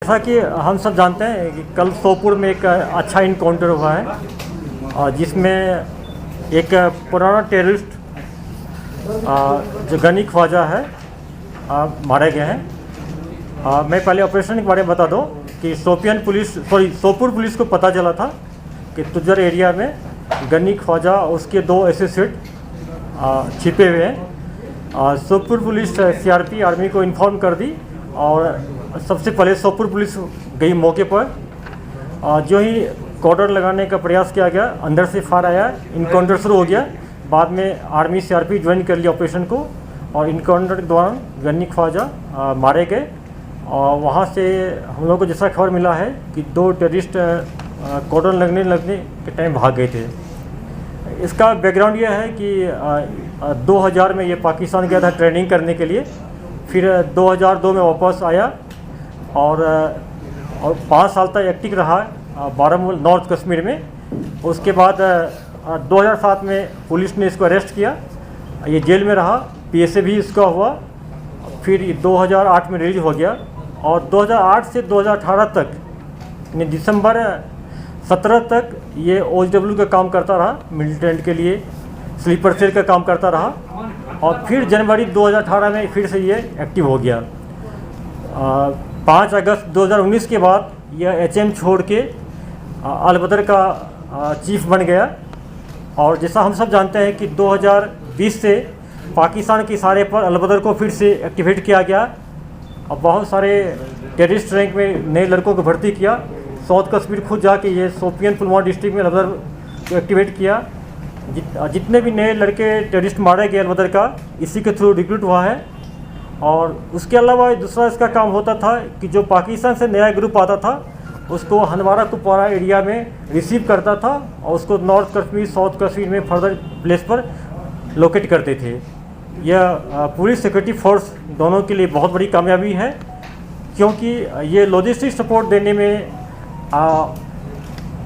जैसा कि हम सब जानते हैं कि कल सोपुर में एक अच्छा इनकाउंटर हुआ है जिसमें एक पुराना टेररिस्ट जो गनी ख्वाजा है मारे गए हैं। मैं पहले ऑपरेशन के बारे में बता दूं कि सोपुर पुलिस को पता चला था कि तुजर एरिया में गनी ख्वाजा और उसके 2 एसोसिएट छिपे हुए हैं। सोपुर पुलिस सीआरपी आर्मी को इन्फॉर्म कर दी और सबसे पहले सोपुर पुलिस गई मौके पर। जो ही कॉर्डर लगाने का प्रयास किया गया, अंदर से फायर आया, इनकाउंटर शुरू हो गया। बाद में आर्मी सीआरपी ज्वाइन कर लिया ऑपरेशन को और इनकाउंटर के दौरान गनी ख्वाजा मारे गए। और वहाँ से हम लोग को जैसा खबर मिला है कि 2 टेररिस्ट कॉर्डर लगने के टाइम भाग गए थे। इसका बैकग्राउंड यह है कि 2000 में ये पाकिस्तान गया था ट्रेनिंग करने के लिए, फिर 2002 में वापस आया और 5 साल तक एक्टिव रहा बारामूला नॉर्थ कश्मीर में। उसके बाद 2007 में पुलिस ने इसको अरेस्ट किया, ये जेल में रहा, पीएसए भी इसका हुआ, फिर 2008 में रिलीज हो गया। और 2008 से 2018 तक यानी दिसंबर 17 तक ये OHW का काम करता रहा, मिलिटेंट के लिए स्लीपर सेल का काम करता रहा। और फिर जनवरी 2018 में फिर से ये एक्टिव हो गया। 5 अगस्त 2019 के बाद यह HM छोड़ के अलबदर का चीफ बन गया। और जैसा हम सब जानते हैं कि 2020 से पाकिस्तान के इशारे पर अलबदर को फिर से एक्टिवेट किया गया और बहुत सारे टेररिस्ट रैंक में नए लड़कों को भर्ती किया। साउथ कश्मीर खुद जाके ये शोपियान पुलवामा डिस्ट्रिक्ट में अलबदर को एक्टिवेट किया। जितने भी नए लड़के टेररिस्ट मारे गए अलबदर का, इसी के थ्रू रिक्रूट हुआ है। और उसके अलावा दूसरा इसका काम होता था कि जो पाकिस्तान से नया ग्रुप आता था उसको हंदवारा कुपवारा एरिया में रिसीव करता था और उसको नॉर्थ कश्मीर साउथ कश्मीर में फर्दर प्लेस पर लोकेट करते थे। यह पुलिस सिक्योरिटी फोर्स दोनों के लिए बहुत बड़ी कामयाबी है, क्योंकि ये लॉजिस्टिक सपोर्ट देने में,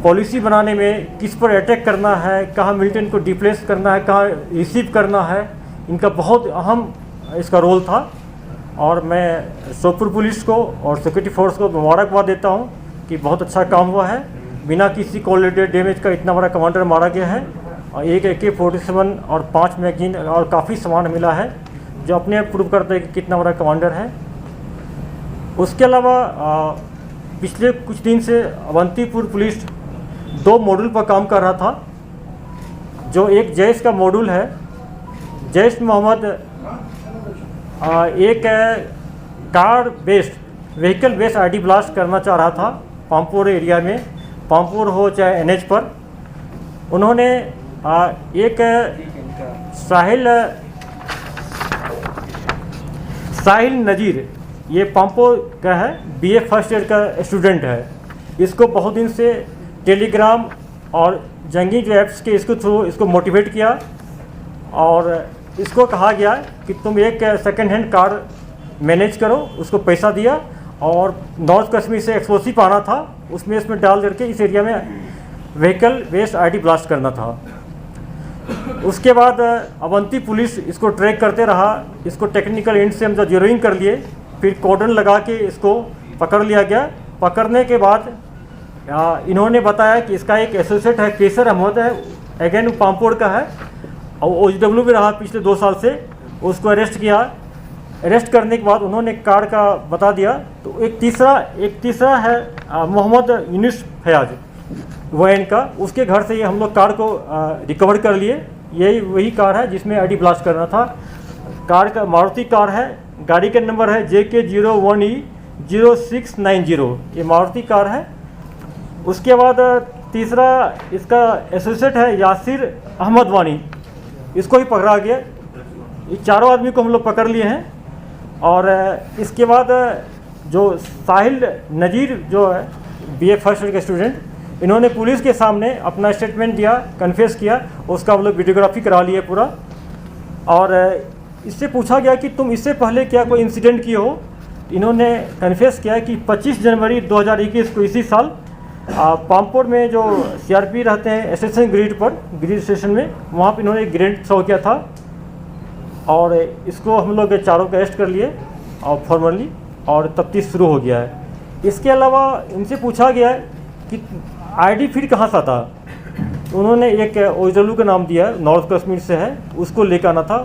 पॉलिसी बनाने में, किस पर अटैक करना है, कहाँ मिलिटेंट को डिप्लेस करना है, कहाँ रिसीव करना है, इनका बहुत अहम इसका रोल था। और मैं सोपुर पुलिस को और सिक्योरिटी फोर्स को मुबारकबाद देता हूँ कि बहुत अच्छा काम हुआ है। बिना किसी कोलिडेड डैमेज का इतना बड़ा कमांडर मारा गया है और एक AK-47 और 5 मैगजीन और काफ़ी सामान मिला है, जो अपने आप प्रूव करता है कि कितना बड़ा कमांडर है। उसके अलावा पिछले कुछ दिन से अवंतीपुर पुलिस 2 मॉड्यूल पर काम कर रहा था। जो एक जैश का मॉड्यूल है, जैश मोहम्मद एक car based vehicle based ID blast करना चाह रहा था पामपुर एरिया में, पामपुर हो चाहे NH पर। उन्होंने एक साहिल नज़ीर, ये पामपुर का है, BA फर्स्ट ईयर का स्टूडेंट है। इसको बहुत दिन से टेलीग्राम और जंगी जो ऐप्स के इसको थ्रू इसको मोटिवेट किया और इसको कहा गया कि तुम एक सेकंड हैंड कार मैनेज करो। उसको पैसा दिया और नॉर्थ कश्मीर से एक्सप्लोसिव आना था, उसमें डाल करके इस एरिया में व्हीकल बेस्ड ID ब्लास्ट करना था। उसके बाद अवंती पुलिस इसको ट्रैक करते रहा, इसको टेक्निकल एंड से हम जो जीरोइंग कर लिए, फिर कॉर्डन लगा के इसको पकड़ लिया गया। पकड़ने के बाद इन्होंने बताया कि इसका एक एसोसिएट है, केसर अहमद है, अगेन पामपुर का है और OHW भी रहा पिछले 2 साल से। उसको अरेस्ट किया। अरेस्ट करने के बाद उन्होंने कार का बता दिया। तो एक तीसरा है मोहम्मद यूनिस फयाज वैन का, उसके घर से ये हम लोग कार को रिकवर कर लिए। यही वही कार है जिसमें ID ब्लास्ट करना था। कार का मारुति कार है, गाड़ी का नंबर है JK01E0690, ये मारुति कार है। उसके बाद तीसरा इसका एसोसिएट है यासिर अहमद वानी, इसको भी पकड़ा गया। ये चारों आदमी को हम लोग पकड़ लिए हैं। और इसके बाद जो साहिल नज़ीर जो है BA फर्स्ट ईयर के स्टूडेंट, इन्होंने पुलिस के सामने अपना स्टेटमेंट दिया, कन्फेस किया, उसका हम लोग वीडियोग्राफी करा लिए पूरा। और इससे पूछा गया कि तुम इससे पहले क्या कोई इंसिडेंट किए हो। इन्होंने कन्फेस किया कि 25 जनवरी 2021 को इसी साल पामपुर में जो CRP रहते हैं स्टेशन ग्रिड पर, ग्रिड स्टेशन में, वहाँ पर इन्होंने ग्रेनेड थ्रो किया था। और इसको हम लोग चारों को अरेस्ट कर लिए और फॉर्मली, और तफ्तीश शुरू हो गया है। इसके अलावा इनसे पूछा गया कि आईडी फीड कहाँ से था। उन्होंने एक ओजलू का नाम दिया, नॉर्थ कश्मीर से है, उसको लेकर आना था।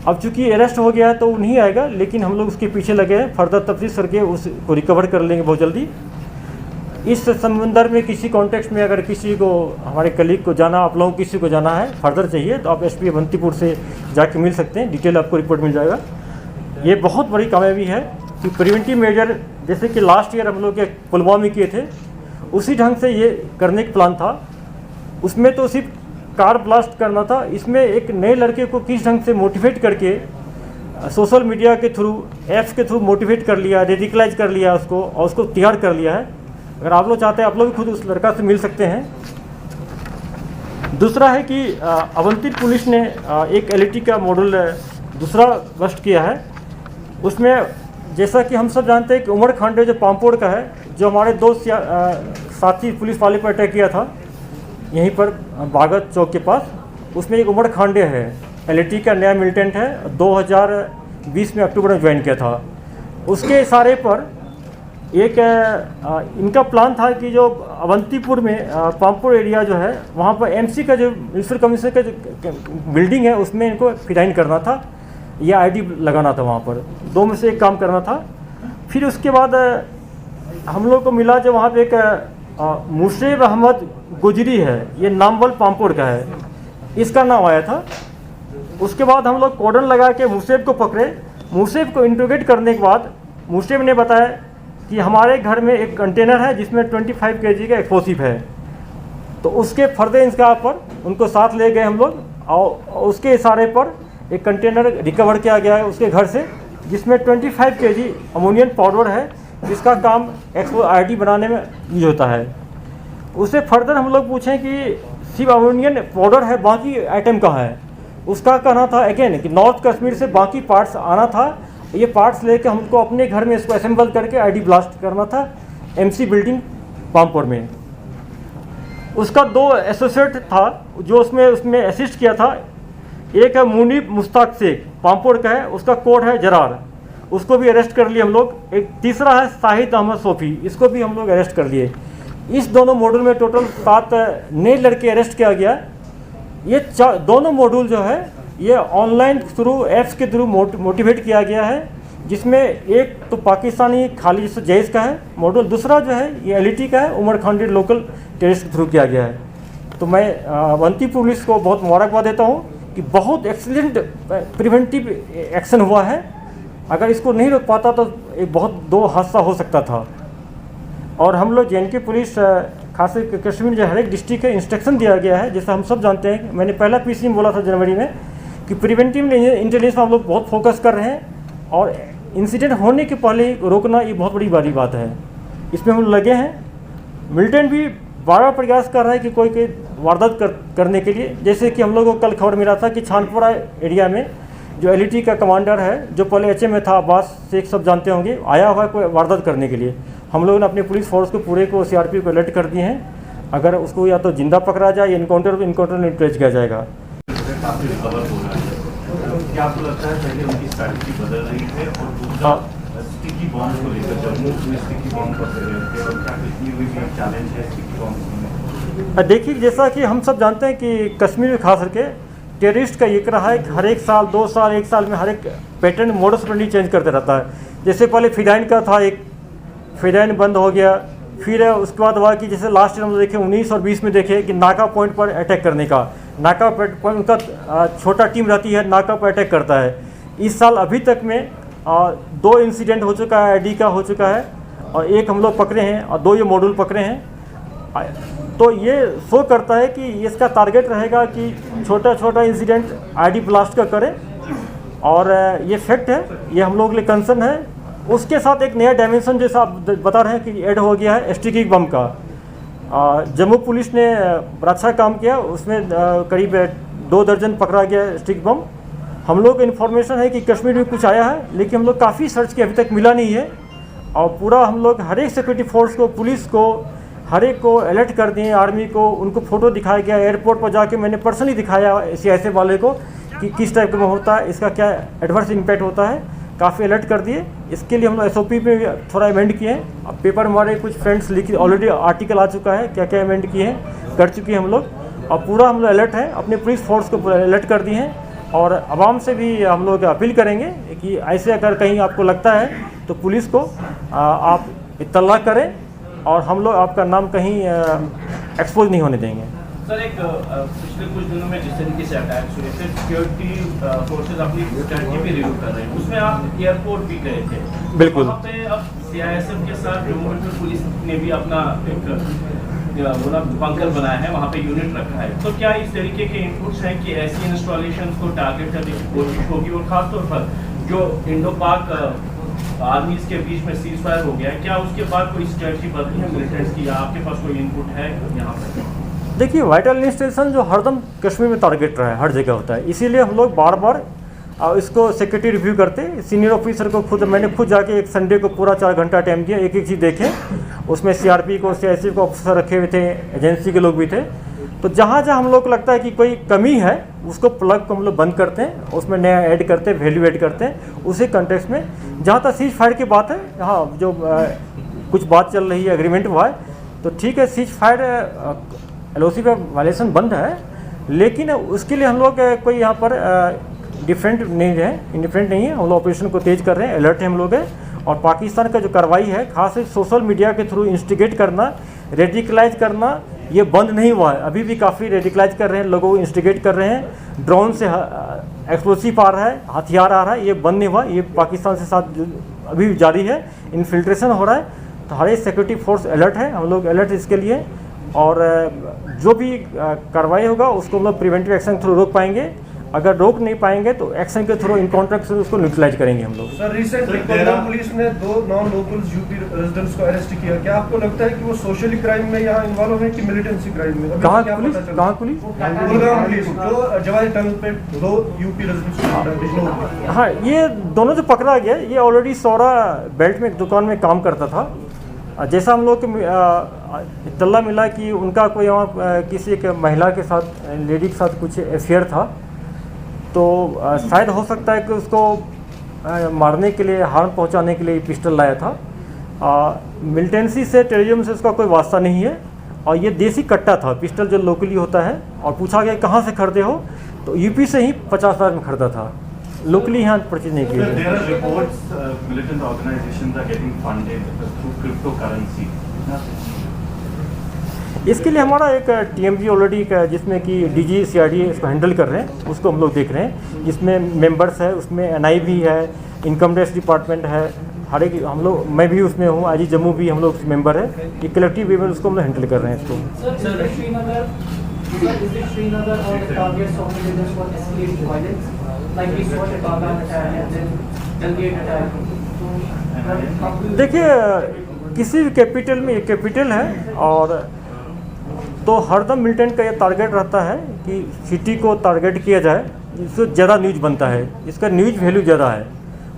अब चूंकि अरेस्ट हो गया है तो वो नहीं आएगा, लेकिन हम लोग उसके पीछे लगे हैं, फर्दर तफ्तीश करके उसको रिकवर कर लेंगे बहुत जल्दी। इस संदर्भ में किसी कॉन्टेक्स्ट में अगर किसी को, हमारे कलीग को जाना, आप लोगों को किसी को जाना है, फर्दर चाहिए तो आप एसपी अवंतीपुर से जाके मिल सकते हैं, डिटेल आपको रिपोर्ट मिल जाएगा। ये बहुत बड़ी कामयाबी है कि प्रिवेंटिव मेजर जैसे कि लास्ट ईयर हम लोग के पुलवामा में किए थे, उसी ढंग से ये करने का प्लान था। उसमें तो सिर्फ कार ब्लास्ट करना था, इसमें एक नए लड़के को किस ढंग से मोटिवेट करके सोशल मीडिया के थ्रू, ऐप्स के थ्रू मोटिवेट कर लिया, रेडिकलाइज कर लिया उसको और उसको तैयार कर लिया है। अगर आप लोग चाहते हैं आप लोग भी खुद उस लड़का से मिल सकते हैं। दूसरा है कि अवंतीपुर पुलिस ने एक एलईटी का मॉडल दूसरा बस्ट किया है। उसमें जैसा कि हम सब जानते हैं कि उमर खांडे जो पामपोड़ का है, जो हमारे दो साथी पुलिस वाले पर अटैक किया था यहीं पर बागत चौक के पास, उसमें एक उमर खांडे है, एलईटी का नया मिलिटेंट है, 2020 में अक्टूबर में ज्वाइन किया था। उसके इशारे पर एक इनका प्लान था कि जो अवंतीपुर में पामपुर एरिया जो है वहाँ पर एमसी का जो म्यूनसिपल कमीशन का जो बिल्डिंग है उसमें इनको फिराइन करना था, या आईडी लगाना था, वहाँ पर दो में से एक काम करना था। फिर उसके बाद हम लोग को मिला जो वहाँ पे एक मुशेब अहमद गुजरी है, ये नामवल पामपुर का है, इसका नाम आया था। उसके बाद हम लोग कॉर्डन लगा के मुशेब को पकड़े। मुशेब को इंट्रोगेट करने के बाद मुशेब ने बताया कि हमारे घर में एक कंटेनर है जिसमें 25 kg का एक्सप्लोसिव है। तो उसके फर्दर इंस्कार पर उनको साथ ले गए हम लोग, और उसके इशारे पर एक कंटेनर रिकवर किया गया है उसके घर से, जिसमें 25 kg अमोनियम पाउडर है, जिसका काम एक्सप्लो आईडी बनाने में यूज होता है। उससे फर्दर हम लोग पूछें कि सिर्फ अमोनियम पाउडर है, बाकी आइटम कहाँ है। उसका कहना था अगेन कि नॉर्थ कश्मीर से बाकी पार्ट्स आना था, ये पार्ट्स लेके हमको अपने घर में इसको असेंबल करके आईडी ब्लास्ट करना था एमसी बिल्डिंग पामपुर में। उसका 2 एसोसिएट था जो उसमें असिस्ट किया था। एक है मुनीब मुश्ताक शेख, पामपुर का है, उसका कोड है जरार, उसको भी अरेस्ट कर लिए हम लोग। एक तीसरा है शाहिद अहमद सोफी, इसको भी हम लोग अरेस्ट कर लिए। इस दोनों मॉड्यूल में टोटल 7 नए लड़के अरेस्ट किया गया। ये दोनों मॉड्यूल जो है ये ऑनलाइन थ्रू ऐप्स के थ्रू मोटिवेट किया गया है, जिसमें एक तो पाकिस्तानी खाली जैसे जैश का है मॉड्यूल, दूसरा जो है ये एलईटी का है, उमर खांडे लोकल टेररिस्ट के थ्रू किया गया है। तो मैं अवंतीपुर पुलिस को बहुत मुबारकबाद देता हूँ कि बहुत एक्सीलेंट प्रिवेंटिव एक्शन हुआ है। अगर इसको नहीं रोक पाता तो एक बहुत 2 हादसा हो सकता था। और हम लोग जेएनके पुलिस खास कश्मीर जो हर एक डिस्ट्रिक्ट का इंस्ट्रक्शन दिया गया है, जैसा हम सब जानते हैं, मैंने पहला पीसी में बोला था जनवरी में कि प्रिवेंटिव इंटेलिजेंस में हम लोग बहुत फोकस कर रहे हैं, और इंसिडेंट होने के पहले रोकना ये बहुत बड़ी बात है, इसमें हम लगे हैं। मिलिटेंट भी बार प्रयास कर रहा है कि कोई वारदात करने के लिए। जैसे कि हम लोगों को कल खबर मिला था कि छानपुरा एरिया में जो एलईटी का कमांडर है, जो पहले एचए में था, अब्बास शेख सब जानते होंगे, आया हुआ है कोई वारदात करने के लिए। हम लोगों ने अपनी पुलिस फोर्स को पूरे को सीआरपी को अलर्ट कर दिए हैं। अगर उसको या तो जिंदा पकड़ा जाए या इनकाउंटर में ट्रेस किया जाएगा। क्या आपको लगता है पहले उनकी स्ट्रैटेजी बदल रही है, और दूसरा स्टिकी बॉम्ब को लेकर जम्मू में स्टिकी बॉम्ब करते रहते हैं, और क्या इसमें भी चैलेंज है स्टिकी बॉम्ब में? देखिए, जैसा कि हम सब जानते हैं कि कश्मीर में खास करके टेररिस्ट का ये रहा है कि हर एक साल 2 साल 1 साल में हर एक पैटर्न मोडस ऑपरेंडी चेंज करते रहता है। जैसे पहले फिदाइन का था, एक फिदाइन बंद हो गया, फिर उसके बाद हुआ कि जैसे लास्ट ईयर हम देखे 19 और 20 में देखे कि नाका पॉइंट पर अटैक करने का, नाका पॉइंट उनका छोटा टीम रहती है, नाका पर अटैक करता है। इस साल अभी तक में 2 इंसिडेंट हो चुका है, आईडी का हो चुका है, और एक हम लोग पकड़े हैं, और 2 ये मॉड्यूल पकड़े हैं। तो ये शो करता है कि इसका टारगेट रहेगा कि छोटा इंसिडेंट आईडी ब्लास्ट का करें, और ये फैक्ट है, ये हम लोग के लिए कंसर्न है। उसके साथ एक नया डायमेंशन जैसा आप बता रहे हैं कि ऐड हो गया है स्टिकी बम का। जम्मू पुलिस ने बड़ा अच्छा काम किया, उसमें करीब 2 दर्जन पकड़ा गया स्टिक बम। हम लोग को इन्फॉर्मेशन है कि कश्मीर में कुछ आया है, लेकिन हम लोग काफ़ी सर्च किए, अभी तक मिला नहीं है। और पूरा हम लोग हर एक सिक्योरिटी फोर्स को, पुलिस को, हर एक को अलर्ट कर दिए, आर्मी को, उनको फ़ोटो दिखाया गया। एयरपोर्ट पर जाके मैंने पर्सनली दिखाया ऐसे वाले को कि किस टाइप का होता है, इसका क्या एडवर्स इम्पैक्ट होता है। काफ़ी अलर्ट कर दिए। इसके लिए हम लोग SOP में थोड़ा अमेंड किए हैं। अब पेपर में हमारे कुछ फ्रेंड्स लिखे, ऑलरेडी आर्टिकल आ चुका है, क्या क्या अमेंड किए हैं, कर चुके हैं हम लोग। और पूरा हम लोग अलर्ट हैं, अपने पुलिस फोर्स को पूरा अलर्ट कर दिए हैं। और आवाम से भी हम लोग अपील करेंगे कि ऐसे अगर कहीं आपको लगता है तो पुलिस को आप इत्तला करें, और हम लोग आपका नाम कहीं एक्सपोज नहीं होने देंगे। सर, एक पिछले कुछ दिनों में जिस तरीके से अटैक्स हुए थे, सिक्योरिटी फोर्सेज अपनी स्ट्रेटजी भी रिव्यू कर रहे हैं, उसमें आप एयरपोर्ट भी गए थे। बिल्कुल। वहाँ पे अब CISF के साथ जम्मू कश्मीर पुलिस ने भी अपना एक बंकर बनाया है, वहाँ पे यूनिट रखा है। तो क्या इस तरीके के इनपुट्स हैं कि ऐसी इंस्टॉलेशन को टारगेट करने की कोशिश होगी, और खासतौर पर जो इंडो पाक आर्मीज के बीच में सीज फायर हो गया है, क्या उसके बाद कोई स्ट्रेटजी बदली है मिलिटेंट्स की, या आपके पास कोई इनपुट है यहाँ पर? देखिए, वाइटल इंस्टेशन जो हरदम कश्मीर में टारगेट रहा है, हर जगह होता है, इसीलिए हम लोग बार बार इसको सिक्योरिटी रिव्यू करते। सीनियर ऑफिसर को मैंने खुद जाके एक संडे को पूरा 4 घंटा टाइम दिया, एक एक चीज़ देखें। उसमें CRP को, CISF को ऑफिसर रखे हुए थे, एजेंसी के लोग भी थे। तो जहाँ जहाँ हम लोग को लगता है कि कोई कमी है, उसको प्लग को हम लोग बंद करते हैं, उसमें नया ऐड करते हैं, वैल्यू ऐड करते हैं। उसी कंटेक्स्ट में जहाँ तक सीज फायर की बात है, हाँ, जो कुछ बात चल रही है, एग्रीमेंट हुआ है, तो ठीक है, सीज फायर LOC पे वायलेशन बंद है, लेकिन उसके लिए हम लोग कोई यहाँ पर डिफरेंट नहीं है, इंडिफरेंट नहीं है। हम लोग ऑपरेशन को तेज़ कर रहे हैं, अलर्ट है हम लोग हैं। और पाकिस्तान का जो कार्रवाई है, खास सोशल मीडिया के थ्रू इंस्टिगेट करना, रेडिकलाइज करना, ये बंद नहीं हुआ है। अभी भी काफ़ी रेडिकलाइज कर रहे हैं, लोगों को इंस्टिगेट कर रहे हैं, ड्रोन से एक्सप्लोसिव आ रहा है, हथियार आ रहा है, ये बंद नहीं हुआ। ये पाकिस्तान से साथ अभी जारी है, इन्फिल्ट्रेशन हो रहा है। तो हमारे सिक्योरिटी फोर्स अलर्ट है, हम लोग अलर्ट इसके लिए। और जो भी कार्रवाई होगा उसको हम लोग प्रिवेंटिव एक्शन थ्रू रोक पाएंगे। अगर रोक नहीं पाएंगे तो एक्शन के थ्रू इनकॉन्ट्रैक्ट से उसको न्यूट्रलाइज करेंगे हम लोग। सर, रिसेंटली पंजाब पुलिस ने 2 नॉन लोकल्स यूपी रेजिडेंट्स को अरेस्ट किया। क्या आपको लगता है कि वो सोशली क्राइम में यहाँ इन्वॉल्व है कि मिलिटेंसी क्राइम में? कहाँ पुलिस? कहाँ पुलिस? कुलगाम पुलिस, जो जवाई टनल पे 2 यूपी रेजिडेंट्स। हाँ, ये दोनों जो पकड़ा गया, ये ऑलरेडी सौरा बेल्ट में एक दुकान में काम करता था। जैसा हम लोग को इत्तला मिला कि उनका कोई वहाँ किसी एक महिला के साथ, लेडी के साथ कुछ अफेयर था, तो शायद हो सकता है कि उसको मारने के लिए, हार्म पहुंचाने के लिए पिस्टल लाया था। मिलिटेंसी से, टेररिज्म से उसका कोई वास्ता नहीं है। और ये देसी कट्टा था, पिस्टल जो लोकली होता है। और पूछा गया कहाँ से खरीदे हो, तो यूपी से ही 50,000 में खरीदा था, लोकली यहाँ परचेज नहीं किया। There are reports militant organizations are getting funded through cryptocurrency. इसके लिए हमारा एक TMG ऑलरेडी जिसमें कि DG CRD इसको हैंडल कर रहे हैं, उसको हम लोग देख रहे हैं। जिसमें मेंबर्स है, उसमें NI भी है, इनकम टैक्स डिपार्टमेंट है, हर एक हम लोग, मैं भी उसमें हूँ, IG जम्मू भी हम लोग मेंबर है। ये कलेक्टिव वे में उसको हम लोग हैंडल कर रहे हैं इसको। Srinagar or the targets of militants for escalating violence, like we saw the Bagan attack and then Delgate attack. देखिए, किसी भी कैपिटल में, ये कैपिटल है, और तो हरदम मिलिटेंट का ये टारगेट रहता है कि सिटी को टारगेट किया जाए, जिससे ज़्यादा न्यूज बनता है, इसका न्यूज वैल्यू ज़्यादा है।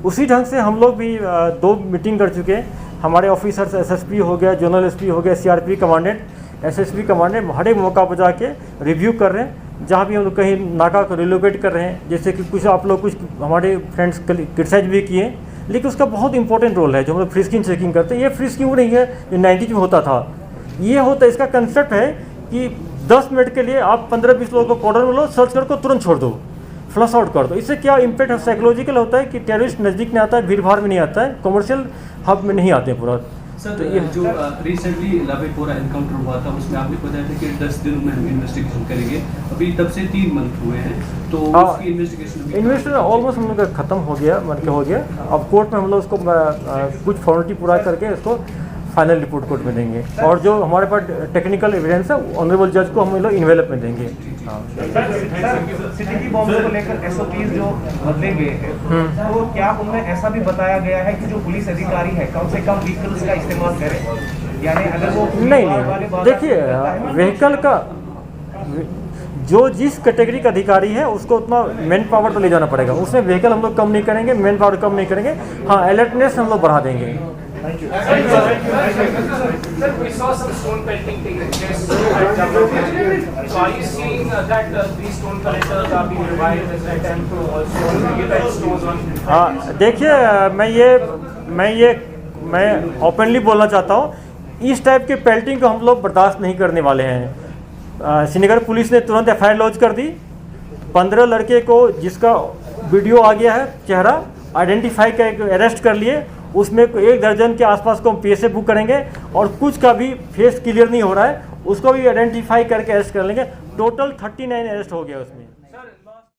उसी ढंग से हम लोग भी 2 मीटिंग कर चुके हैं। हमारे ऑफिसर्स SSP हो गया, जोनल SP हो गया, CRP कमांडेंट, SSP कमांडेंट हर एक मौका पर जाके रिव्यू कर रहे हैं। जहाँ भी हम लोग कहीं नाका को रिलोकेट कर रहे हैं, जैसे कि कुछ आप लोग, कुछ हमारे फ्रेंड्स क्रिटिसाइज भी किए, लेकिन उसका बहुत इंपॉर्टेंट रोल है जो हम लोग फ्रिस्किंग चेकिंग करते हैं। ये फ्रिस्किंग नहीं है जो 90s में होता था, ये होता है, इसका कंसेप्ट है कि 10 मिनट के लिए आप 15-20 लोगों को कॉर्डर में लो, सर्च करके तुरंत छोड़ दो, फ्लश आउट कर दो। इससे क्या इम्पैक्ट साइकोलॉजिकल होता है कि टेररिस्ट नज़दीक नहीं आता है, भीड़ भाड़ में नहीं आता है, कमर्शियल हब में नहीं आते हैं पूरा। सर, तो ये जो रिसेंटली लावेपोरा एनकाउंटर हुआ था, उसमें आपने बताया था कि 10 दिनों में हम इन्वेस्टिगेशन करेंगे। अभी तब से 3 मंथ हुए हैं, तो उसकी इन्वेस्टिगेशन ऑलमोस्ट हम लोग का ख़त्म हो गया, हो गया। अब कोर्ट में हम लोग उसको कुछ फॉर्मेलिटी पूरा करके उसको फाइनल रिपोर्ट कोर्ट में देंगे। और जो हमारे पास टेक्निकल एविडेंस है, ऑनरेबल जज को हम लोग इन्वेलप में देंगे। सिटी की बॉम्बों को लेकर SOPs जो बदले गए हैं, तो क्या उनमें ऐसा भी बताया गया है कि जो पुलिस अधिकारी है कम से कम व्हीकल्स का इस्तेमाल करें? यानी अगर वो नहीं, देखिए, व्हीकल का जो जिस कैटेगरी का अधिकारी है उसको उतना मैन पावर तो ले जाना पड़ेगा। उसमें व्हीकल हम लोग कम नहीं करेंगे, मैन पावर कम नहीं करेंगे। हाँ, अलर्टनेस हम लोग बढ़ा देंगे। Sir, we saw was some stone pelting taking place at Jabalpur. So are you seeing that these stone pelters are being revived as an attempt to also get stones on? हाँ देखिए मैं openly बोलना चाहता हूँ, इस type के pelting को हम लोग बर्दाश्त नहीं करने वाले हैं। श्रीनगर पुलिस ने तुरंत एफआईआर लॉन्च कर दी। 15 लड़के को जिसका वीडियो आ गया है, चेहरा आइडेंटिफाई कर अरेस्ट कर लिए। उसमें 1 दर्जन के आसपास को हम पीएसए बुक करेंगे और कुछ का भी फेस क्लियर नहीं हो रहा है, उसको भी आइडेंटिफाई करके अरेस्ट कर लेंगे। टोटल 39 अरेस्ट हो गया उसमें।